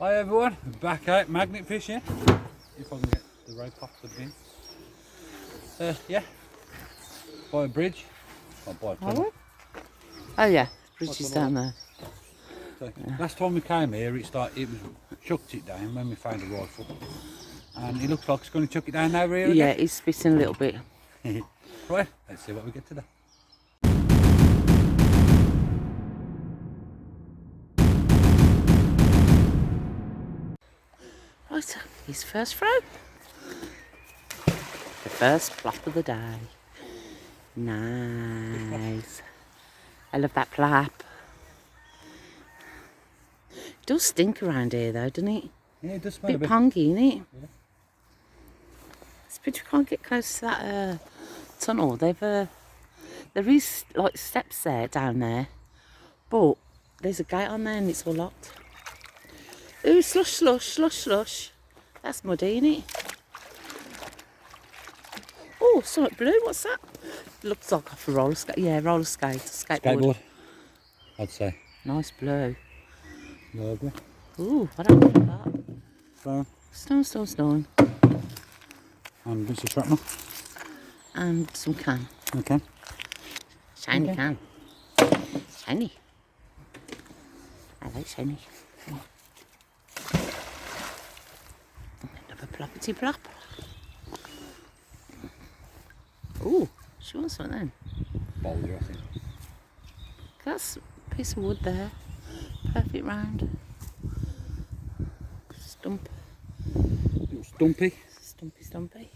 Hi everyone, back out magnet fishing. If I can get the rope off the bin. Yeah, by a bridge. Oh, by a tunnel. Oh yeah, the bridge is down there. So, last time we came here, it was chucked it down when we found a rifle. And it looks like it's going to chuck it down over here again. Yeah, it's spitting a little bit. Right, let's see what we get today. Right, his first throw. The first plop of the day. Nice. I love that plap. It does stink around here though, doesn't it? Yeah, it does smell a bit bit pongy, isn't it? Yeah. It's a pity we can't get close to that tunnel. There is like steps there down there, but there's a gate on there and it's all locked. Ooh, slush, slush, slush, slush. That's muddy, isn't it? Oh, something blue. What's that? Looks like off a roller skate. Yeah, roller skate. Skateboard. I'd say. Nice blue. Lovely. Ooh, I don't like that. So, Stone. and bits of shrapnel. And some can. Okay. Shiny Okay. can. Shiny. I like shiny. Another ploppity plop. Ooh, she wants something then. Boulder, I think. That's a piece of wood there. Perfect round. Stump. Little stumpy. Stumpy.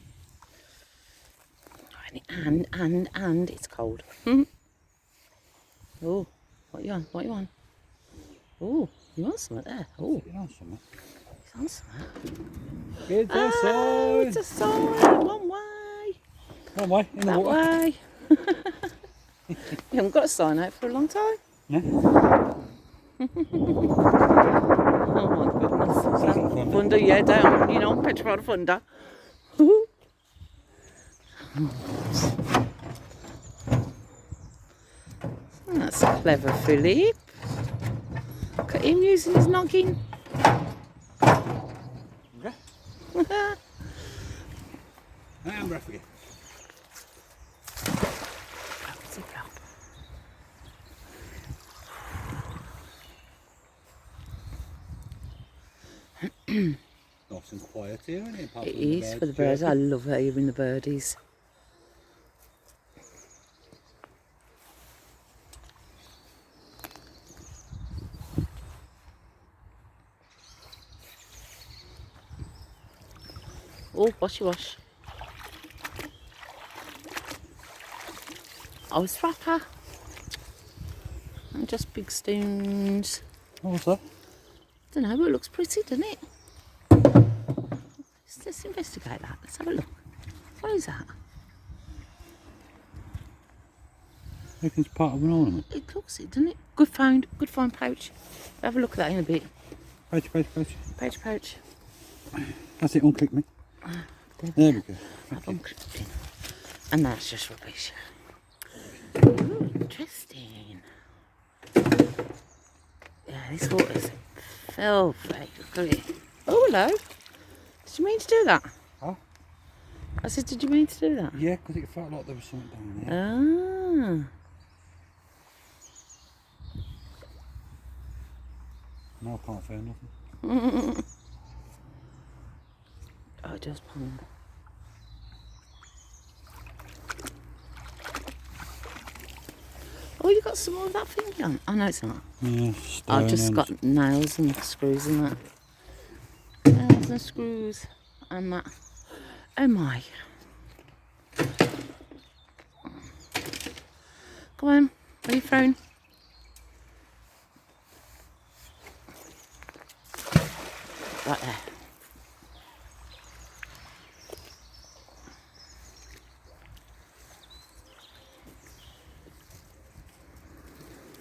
And it's cold. Oh, what you on? Oh, you want something there? Oh, You want something? you want something? It's a sign! It's a sign. One way. One way, in the That water. way. You haven't got a sign out for a long time. No? Oh my goodness. Second thunder. Thunder, yeah, down. You know, petrified of thunder. That's clever, Philip. Look at him using his noggin. Okay. And breath again. Nice and quiet here, isn't it? Apart It from the is for the birds. chirping. I love hearing the birdies. Oh, wash. Oh, it's rapper. And just big stones. Oh, what's that? Don't know, but it looks pretty, doesn't it? Let's investigate that. Let's have a look. What is that? I reckon it's part of an ornament. It looks it, doesn't it? Good find pouch. Have a look at that in a bit. Pouch. Pouch. That's it, unclick me. There There we go. I've unclipped it. And that's just rubbish. Ooh, interesting. Yeah, this water's filthy. Look at it. Oh, hello. Did you mean to do that? Huh? I said, did you mean to do that? Yeah, because it felt like there was something down there. Ah. No, I can't find nothing. Oh, just pond. Oh, you got some more of that thing on? Oh, no, it's not. Yeah, I've just got nails and screws and that. Nails and screws and that. Oh my. Come on, where are you throwing? Right there.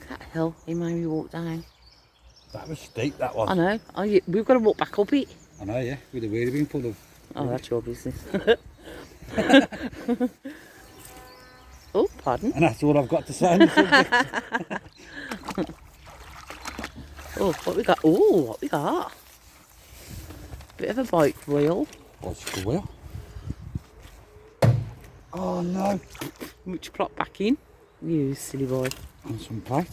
That hill he made me walk down. That was steep, that was. I know. Oh, we've got to walk back up it. I know, yeah. We'd have really been full of... Oh, that's your business. Oh, pardon. And that's all I've got to say on the subject. Oh, what we got? Oh, what we got? bit of a bike wheel. Bicycle wheel. Oh no. Which plot back in. You silly boy. And some plate.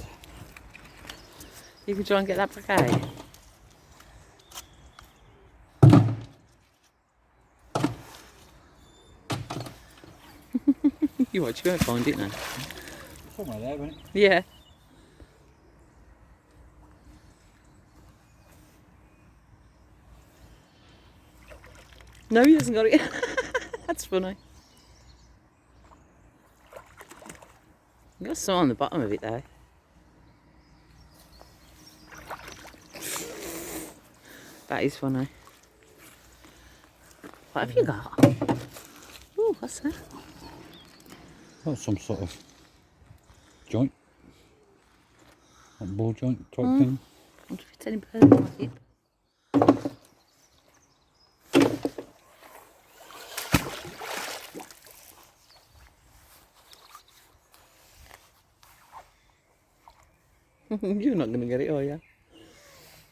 You can try and get that back out. You watch, you won't find it now. Somewhere there, isn't it? Yeah. No, he hasn't got it. That's funny. You got some on the bottom of it though. That is funny. What have you got? Ooh, what's that? Got some sort of joint. Like ball joint type thing. I wonder if it's any better than my hip. You're not going to get it, are you?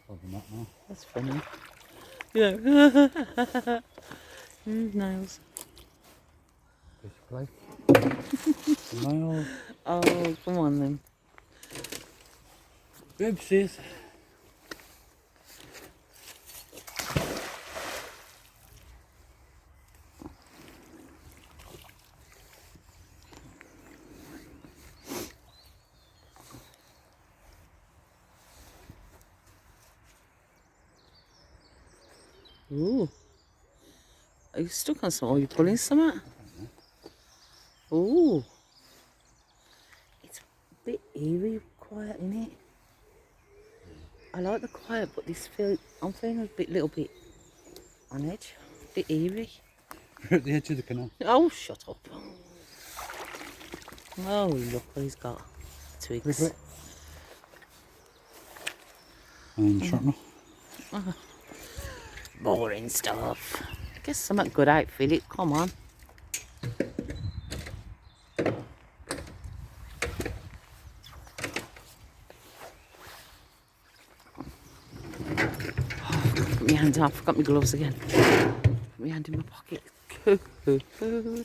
Probably not now. That's funny. Yeah. Nails. Piece of plate. Nails. Oh, come on then. Oopsies. Ooh. Are you stuck on something? Are you pulling something? Ooh. It's a bit eerie, quiet, isn't it? I like the quiet, but I'm feeling a little bit on edge. A bit eerie. We're at the edge of the canal. Oh, shut up. Oh, look what he's got. Twigs. And shrapnel. Boring stuff. Get something good out, Philip. Come on. Put my hand off. Got my gloves again. Put my hand in my pocket. Good. Ooh.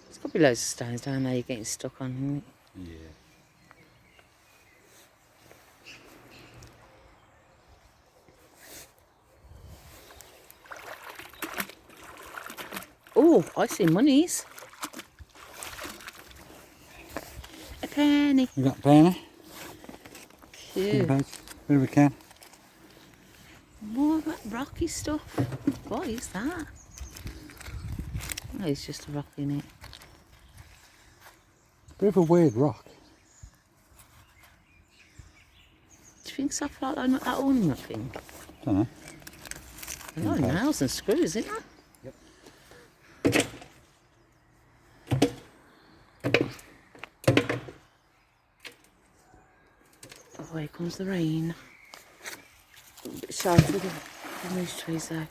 There's got to be loads of stones down there you're getting stuck on, isn't it? Yeah. Oh, I see monies. A penny. We got a penny. Cute. Bit of a can. More of that rocky stuff. What is that? Oh, it's just a rock in it. Bit of a weird rock. Do you think stuff like that ornament thing? Don't know. A lot of nails and screws, isn't there? Yep. Oh, here comes the rain. A bit sheltered from these trees though.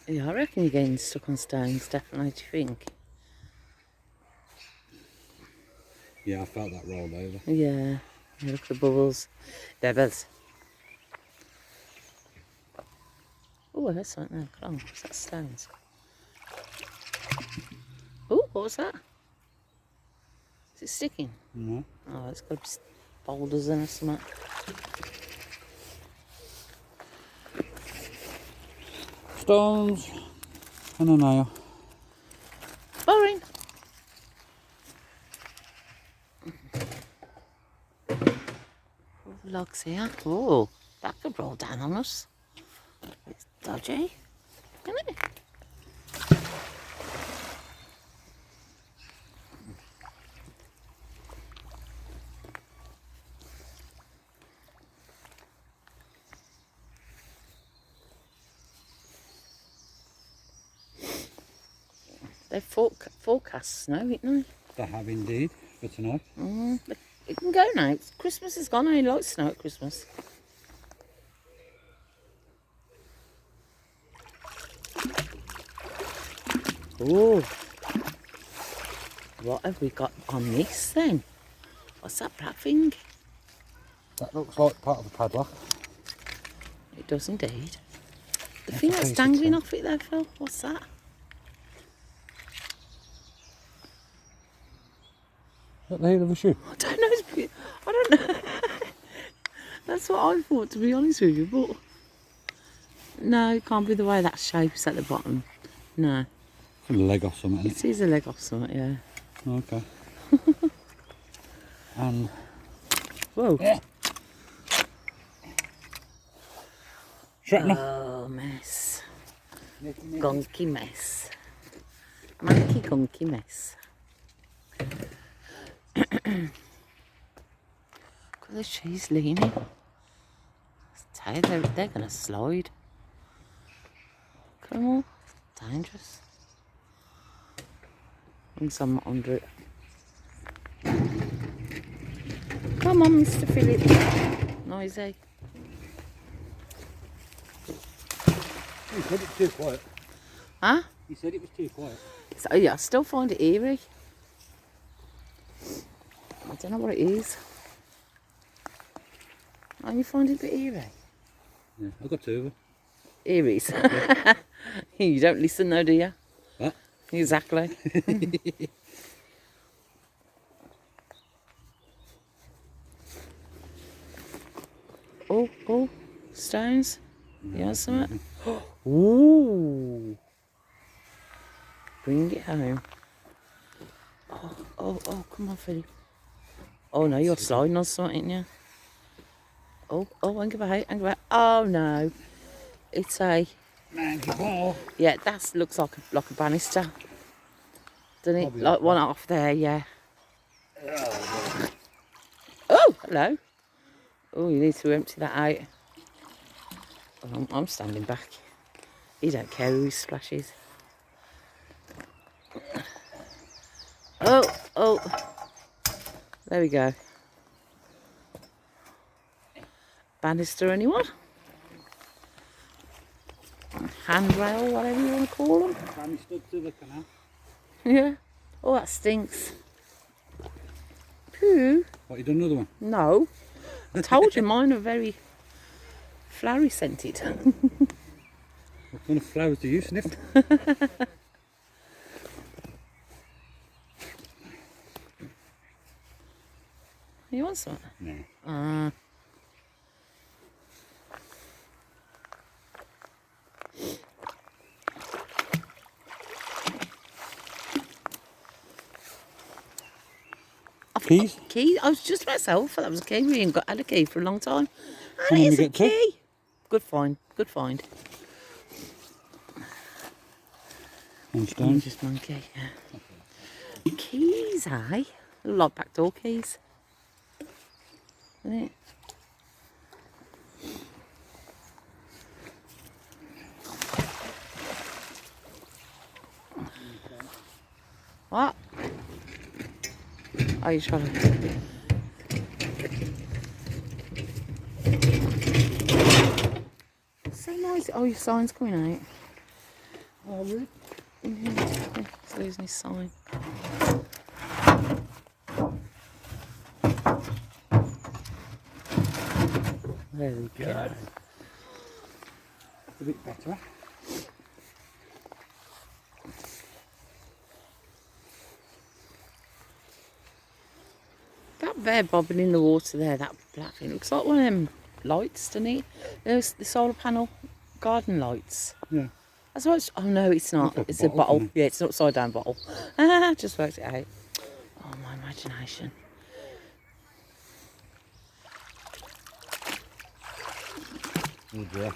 Yeah, I reckon you're getting stuck on stones, definitely, do you think? Yeah, I felt that rolled over. Yeah, look at the bubbles. Devils. Oh, there's something there. Come on, what's that, stones? Oh, what was that? Is it sticking? No. Oh, it's got boulders in or something. Stones and a nail. Boring. Logs here. Oh, that could roll down on us. It's dodgy, isn't it? They've forecast snow, ain't they? They have indeed for tonight. It can go now. Christmas is gone. I only like snow at Christmas. Oh, what have we got on this then? What's that black thing? That looks like part of a padlock. It does indeed. The That's thing a that's piece of dangling tin. off it there, Phil, what's that? Is that the heel of a shoe? I don't know. I don't know. That's what I thought, to be honest with you, but no, it can't be the way that shape's at the bottom. No. It's a leg off something. It is a leg off something, yeah. Okay. And Whoa. yeah. Shrapnel. Oh, mess. Gunky mess. Manky gunky mess. Look at the trees leaning. I tell you, they're going to slide. Come on. Dangerous. And some under it. Come on, Mr. Philip. Noisy. You said it was too quiet. Huh? You said it was too quiet. So, yeah, I still find it eerie. I don't know what it is. And you find it a bit eerie? Yeah, I've got two of them. Eerie's. You don't listen though, do you? What? Exactly. Oh, stones. Yeah, something. Ooh. Bring it home. Oh, come on, Philip. Oh no, you're sliding on something, yeah. Oh, hang about. Oh no. It's a Manky ball. yeah, that looks like a banister. Doesn't it? Probably Like like one off there, yeah. Oh, hello. Oh, you need to empty that out. Oh, I'm standing back. You don't care who splashes. Oh. There we go. Banister, anyone? Handrail, whatever you want to call them. Banister to the canal. Yeah. Oh, that stinks. Pooh. What, you done another one? No. I told you mine are very flowery scented. What kind of flowers do you sniff? You want some? No. Keys? Key? I was just about to say, I thought that was a key. We ain't had a key for a long time. And How it is many a get two? key. Good find. And stones. Just monkey, yeah. Keys, eh? Look like back door keys. Isn't it? What? Are you trying to... So nice. Oh, your sign's coming out. Oh, really? He's losing his sign. There we go. That's a bit better. That there bobbing in the water there, that black thing, looks like one of them lights, doesn't it? There's the solar panel garden lights. Yeah. That's what it's, oh no, it's not. Looks like a It's a bottle, bottle. doesn't Yeah, it's an upside down bottle. Just worked it out. Oh, my imagination. Oh dear.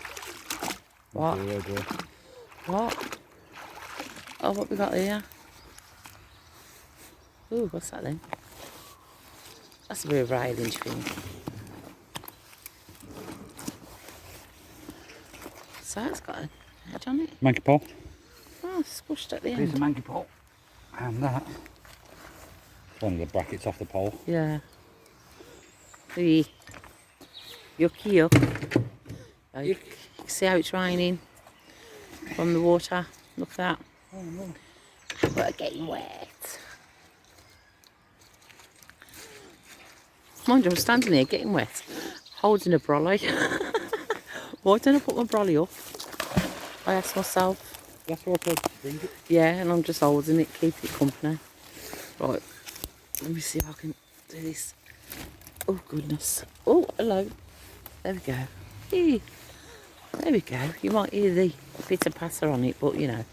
What? Oh dear. What? Oh, what we got here? Ooh, what's that then? That's a bit of railing thing. So it's got a edge on it. Manky pole. Oh, squished at the Piece end. of manky pole. And that. One of the brackets off the pole. Yeah. The yucky yuck. Oh, you can see how it's raining from the water. Look at that. Oh, no. We're getting wet. Mind you, I'm standing here getting wet, holding a brolly. Why don't I put my brolly up? I asked myself. That's what I bring it. Yeah, and I'm just holding it, keeping it company. Right, let me see if I can do this. Oh, goodness. Oh, hello. There we go. Hey. There we go. You might hear the bit of patter on it, but you know,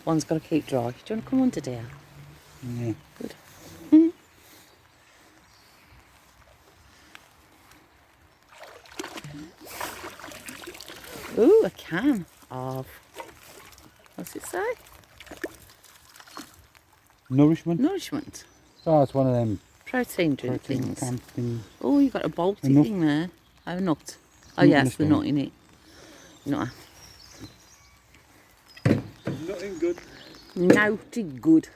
one's got to keep dry. Do you want to come under, dear? Yeah. Good. Ooh, a can of, what's it say? Nourishment. Nourishment. Oh, it's one of them Protein drink protein things. can things. Oh, you got a bolty A nut. thing there. Oh, a nut. Oh, Nut in yes, the the nut in it. Nut. Nothing good. Naughty good.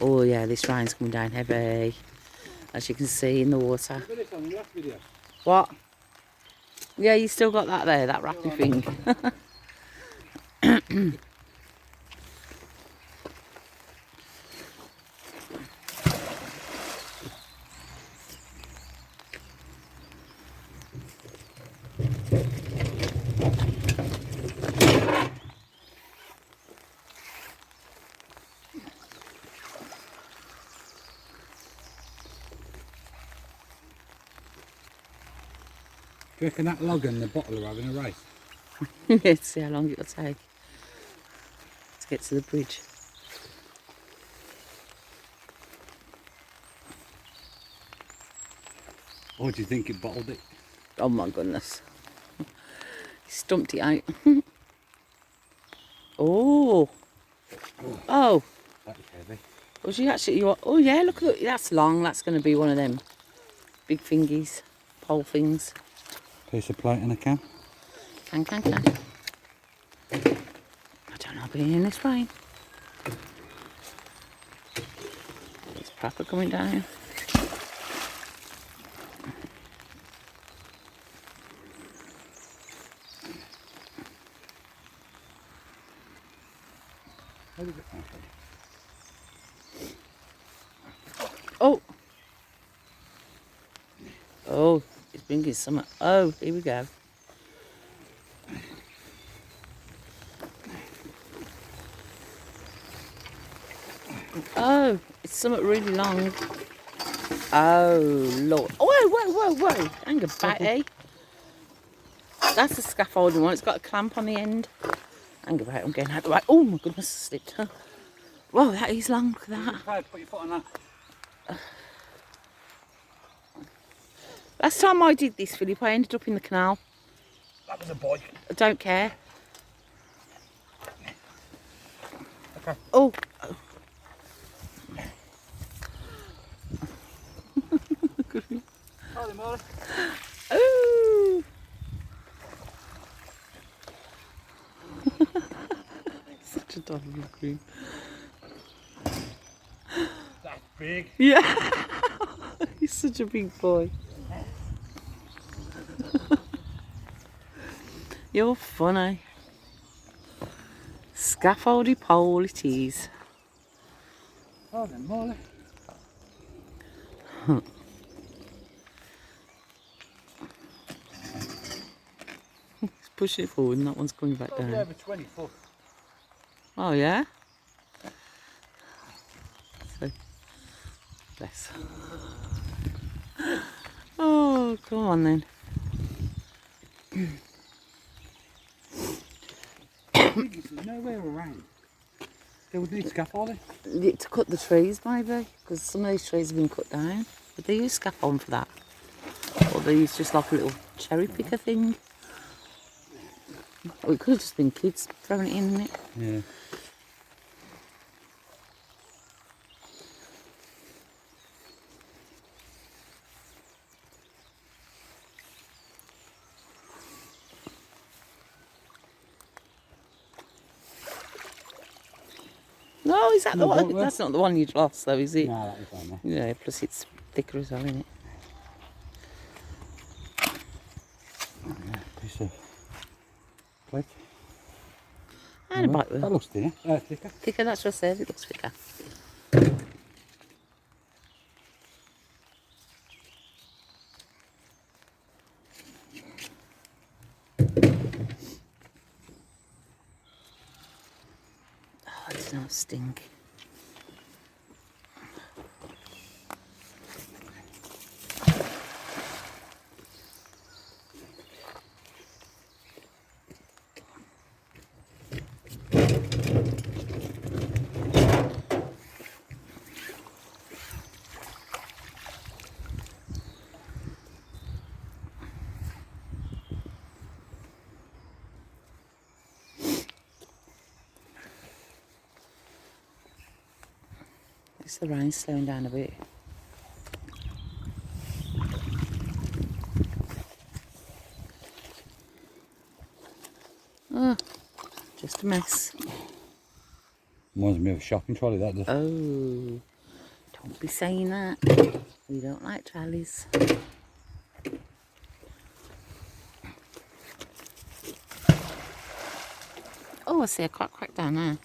Oh, yeah, this rain's coming down heavy. As you can see in the water. What? Yeah, you still got that there, that wrappy thing. Do you reckon that log and the bottle are having a race? Let's see how long it'll take to get to the bridge. Or do you think it bottled it? Oh my goodness. He stumped it out. Oh. Oh. That was heavy. Was you actually, oh yeah, look at that. That's long. That's going to be one of them big thingies, pole things. Piece of plate and a can. Can. I don't know, being in this rain. It's proper coming down. Oh. Oh, it's bringing some. Oh, here we go. Oh, it's something really long. Oh, Lord. Whoa. Hang about, eh? That's the scaffolding one. It's got a clamp on the end. Hang about, I'm getting out of the way. Oh, my goodness, I slipped. Whoa, that is long. Look at that. Put your foot on that. Last time I did this, Philip, I ended up in the canal. That was a boy. I don't care. Okay. Oh. Holy moly. Ooh. Such a dog green. That's big. Yeah. He's such a big boy. You're funny. Scaffolding pole it is. Holy moly. He's pushing it forward and that one's coming back down. Over 20 foot. Oh yeah? So, bless. Oh, come on then. There's nowhere around. They would need scaffolding. To cut the trees maybe, because some of these trees have been cut down. But they use scaffolding for that. Or they use just like a little cherry picker thing. Or it could have just been kids throwing it in it. Yeah. Oh, is that the No, one? don't we? That's not the one you'd lost, though, is it? No, that was on there. Yeah, plus it's thicker as well, isn't it? Oh, yeah, piece of plate. And a bite That wheel. looks thinner. Thicker. Thicker, that's what I said. It looks thicker. Oh, it smells stink. It's the rain slowing down a bit. Oh, just a mess. Reminds me of a shopping trolley, that does. Oh, don't be saying that. We don't like trolleys. Oh, I see a crack down there.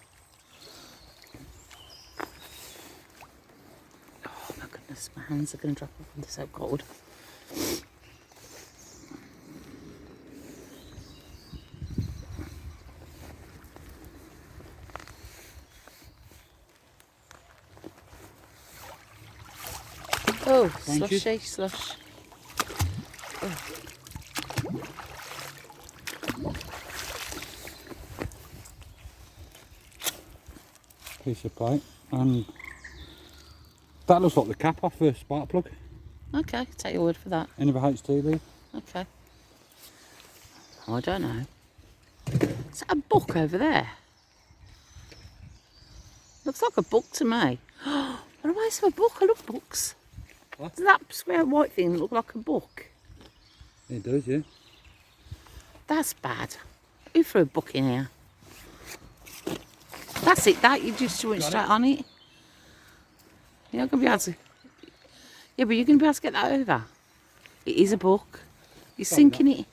Oh my goodness, my hands are going to drop off. They're so cold. Oh, Thank you. slushy, slush. Oh. Piece of plate. And that looks like the cap off the spark plug. Okay, take your word for that. End of a HT lead. Okay. I don't know. Is that a book over there? Looks like a book to me. What do I say? A book? I love books. What? Does that square white thing look like a book? It does, yeah. That's bad. Who threw a book in here? That's it, that. You just went straight on it. You're not going to be able to... Yeah, but you're going to be able to get that over. It is a book. You're sinking it.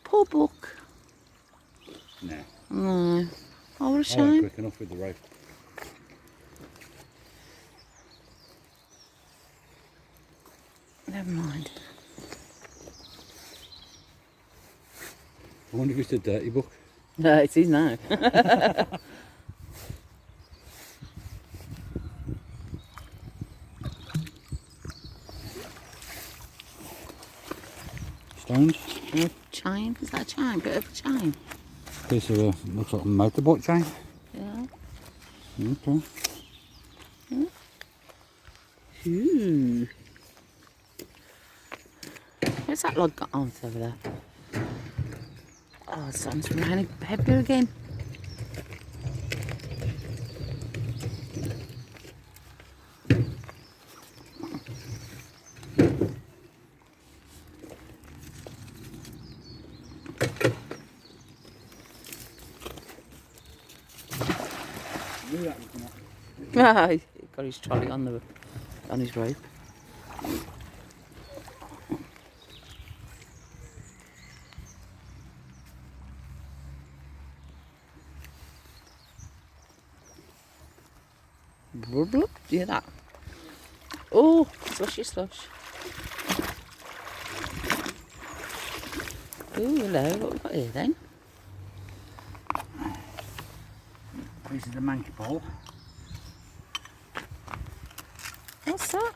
Poor book. No. No. Oh, what a I went shame. quick enough with the rope. Never mind. I wonder if it's a dirty book. No, it is now. Stones. A chain? Is that a chain? Bit of a chain. Piece of looks like a motorbike chain. Yeah. Okay. Ooh. Where's that log got on? It's over there. Oh, it's starting to rain heavier again. Ah, he got his trolley on his rope. Blub, blub. Do you hear that? Oh, slushy slush. Oh, hello. What have we got here then? Piece of the manky pole. What's that?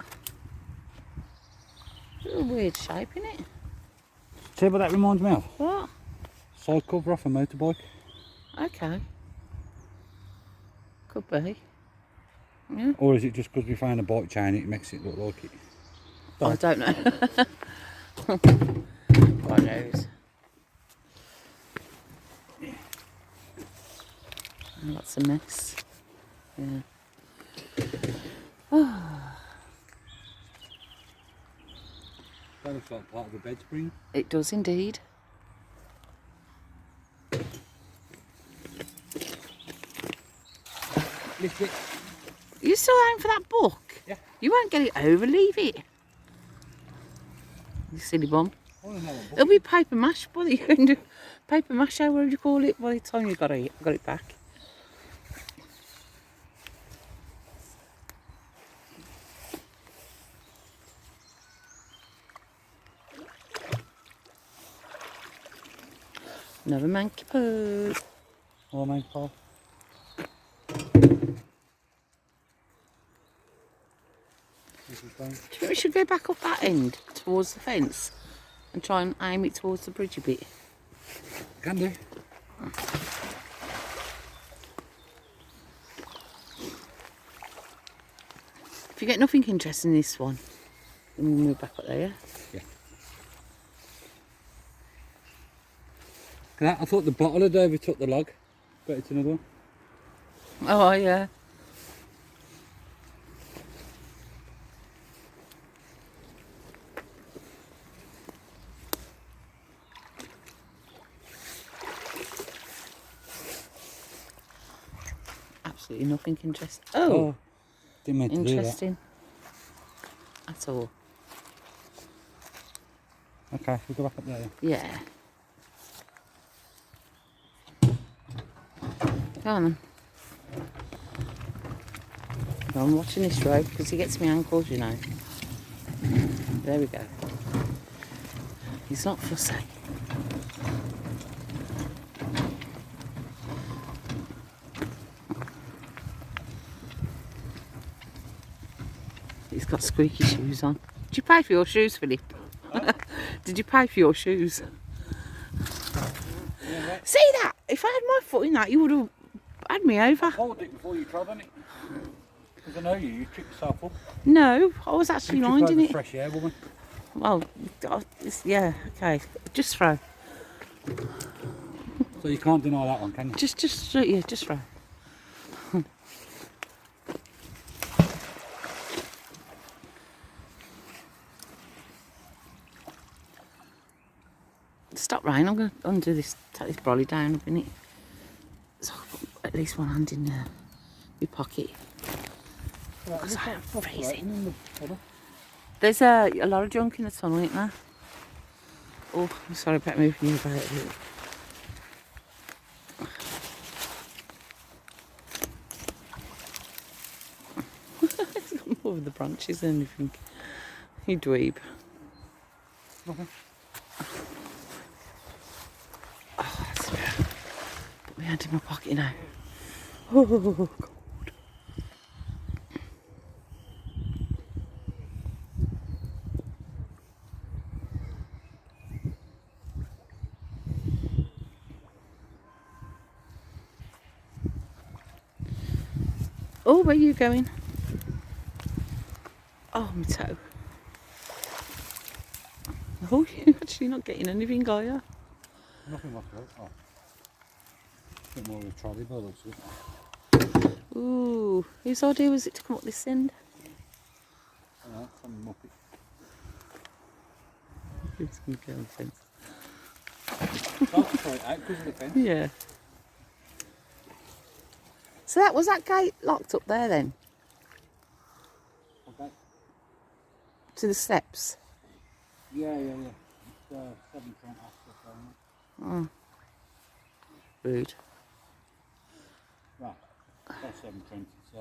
A weird shape in it. See what that reminds me of? What? Side cover off a motorbike. Okay. Could be. Yeah. Or is it just because we found a bike chain it makes it look like it? I don't know. God knows. Oh, that's a mess. Yeah. That looks like part of the bed spring. It does indeed. this bit. You still aiming for that book? Yeah. You won't get it over, leave it. You silly bum. I wanna know what book. It'll be paper mash, by the end of paper mache, what would you call it, by the time you got it back. Another manky poo. Oh, my God. Do you think we should go back up that end towards the fence and try and aim it towards the bridge a bit? Can do. If you get nothing interesting in this one, then we'll move back up there, yeah? Yeah. I thought the bottle had overtook the log. Bet it's another one. Oh, yeah. Absolutely nothing interesting. Oh, didn't mean to do that. interesting. At all. Okay, we'll go back up there then. Yeah. Go on then. I'm watching this road because he gets me ankles, you know. There we go. He's not fussy. He's got squeaky shoes on. Did you pay for your shoes, Philip? Huh? Did you pay for your shoes? Yeah, right. See that? If I had my foot in that, you would have had me over. Hold it before you trod on it. Because I know you tripped yourself up. No, I was actually You trip minding over it. fresh air, woman. Well, yeah, okay. Just throw. So you can't deny that one, can you? Just throw. Stop rain. I'm going to undo this, take this brolly down a minute. So I'll put at least one hand in my pocket. Right, Because I am freezing. right in the puddle. There's a lot of junk in the tunnel, isn't there? Oh, I'm sorry about moving you about a bit. It's got more of the branches than anything. You dweeb. Okay. Oh, that's better. Put my hand in my pocket now. Oh, God. Oh, where are you going? Oh, my toe. Oh, you're actually not getting anything, are you? Nothing left out. Oh. A bit more of a trolley by the looks of it. Ooh, whose idea was it to come up this end? I know, some muppet. It's going to go on the fence. I'll throw it out because of the fence. Yeah. So was that gate locked up there then? Okay. To the steps? Yeah. It's 7 Trent after phone. Oh. Rude. Right. That's 7 Trent. It's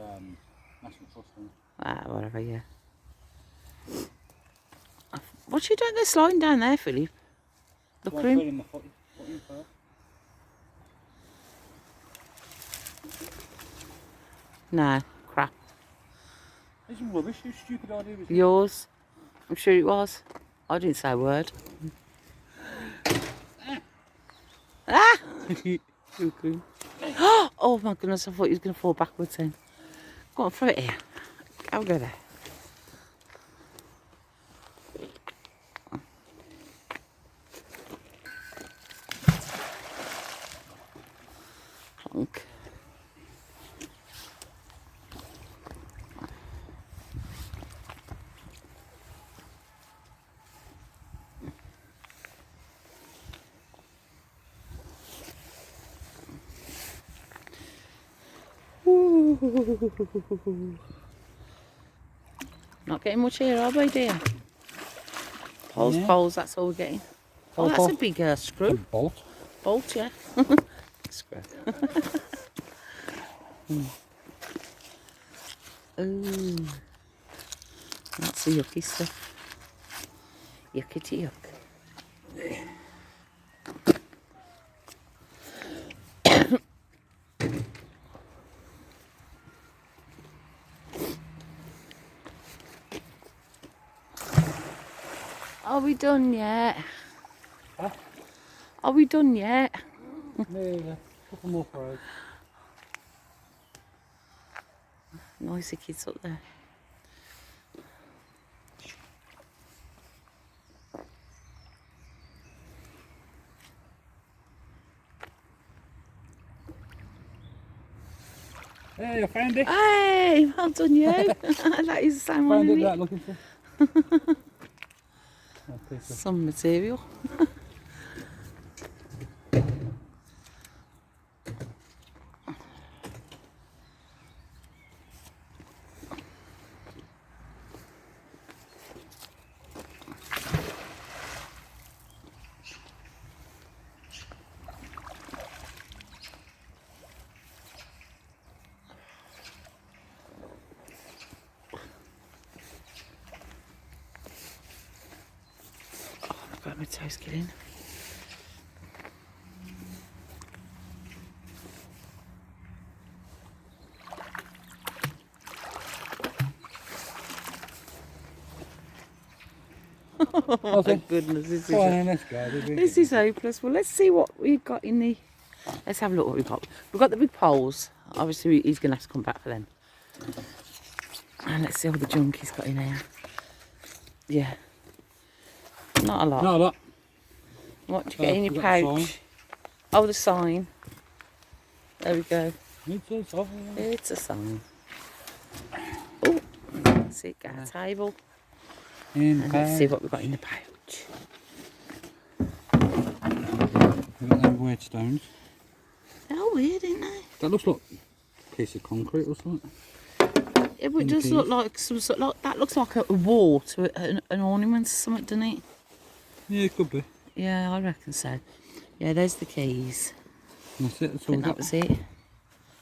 National Trust. Isn't it? Ah, whatever, yeah. What you don't go sliding down there, Philip? Look Well, for him. put in my foot in first. No, crap. This is rubbish. Whose stupid idea was it? Yours? I'm sure it was. I didn't say a word. Ah! Oh my goodness, I thought he was going to fall backwards then. Go on, throw it here. I'll go there. Clunk. Woo. Ooh. Not getting much here, are we, dear? Poles, Yeah. poles, that's all we're getting. Oh, that's a big screw. Bolt. Bolt, yeah. Screw. Ooh. That's the yucky stuff. Yucky to yuck. Are we done yet? Huh? Are we done yet? Yeah, couple more throws. Noisy kids up there. Hey, I found it. Hey, well done you. That is the same one, Found it isn't that it? looking for. Some material. I've got my toes getting. Oh my goodness, this is hopeless. Well, let's see what we've got in the... Let's have a look what we've got. We've got the big poles. Obviously, he's going to have to come back for them. And let's see all the junk he's got in here. Yeah. Not a lot. Not a lot. What do you get in your pouch? Oh, the sign. There we go. It's a sign. It's a sign. Oh, let's see, get a table. And let's see what we've got in the pouch. We've got them weird stones. They're all weird, aren't they? That looks like a piece of concrete or something. Yeah, but it does look like some sort of, that looks like a wall to an ornament or something, doesn't it? Yeah, it could be. Yeah, I reckon so. Yeah, there's the keys. That's it, that's I all think that was it.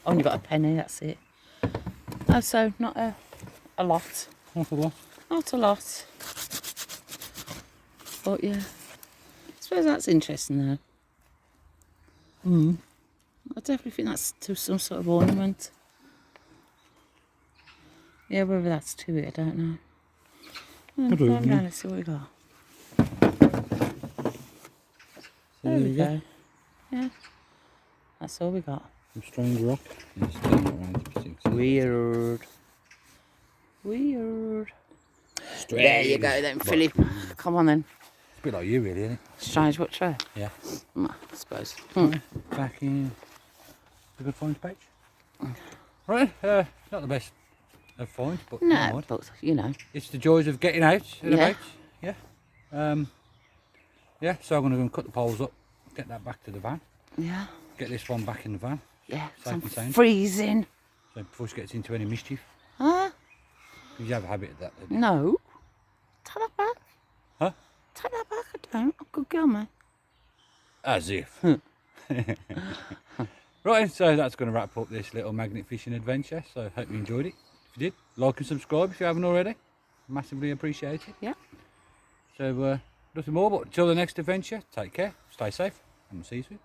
Only got a penny, that's it. Oh, so not a lot. Not a lot. Not a lot. But yeah, I suppose that's interesting though. I definitely think that's to some sort of ornament. Yeah, whether that's to it, I don't know. Go down and see what we got. There we go. Yeah, that's all we got. Some strange rock. Yes, turn it around to see. Weird. Weird. Strange. There you go then, Philip. Come on then. It's a bit like you really, isn't it? Strange what tray? Yeah. I suppose. Back in the good finds page. Right, not the best of finds, but never No, mind. but you know. It's the joys of getting out and Yeah. about. Yeah. Yeah, so I'm going to go and cut the poles up, get that back to the van, Yeah. get this one back in the van, Yeah. Safe and Some sound. freezing. so before she gets into any mischief. Huh? You have a habit of that, don't you? No. Take that back. Huh? Take that back. I don't. I'm a good girl, mate. As if. Right, so that's going to wrap up this little magnet fishing adventure. So hope you enjoyed it. If you did, like and subscribe if you haven't already. Massively appreciated. Yeah. So nothing more, but until the next adventure, take care, stay safe, and we'll see you soon.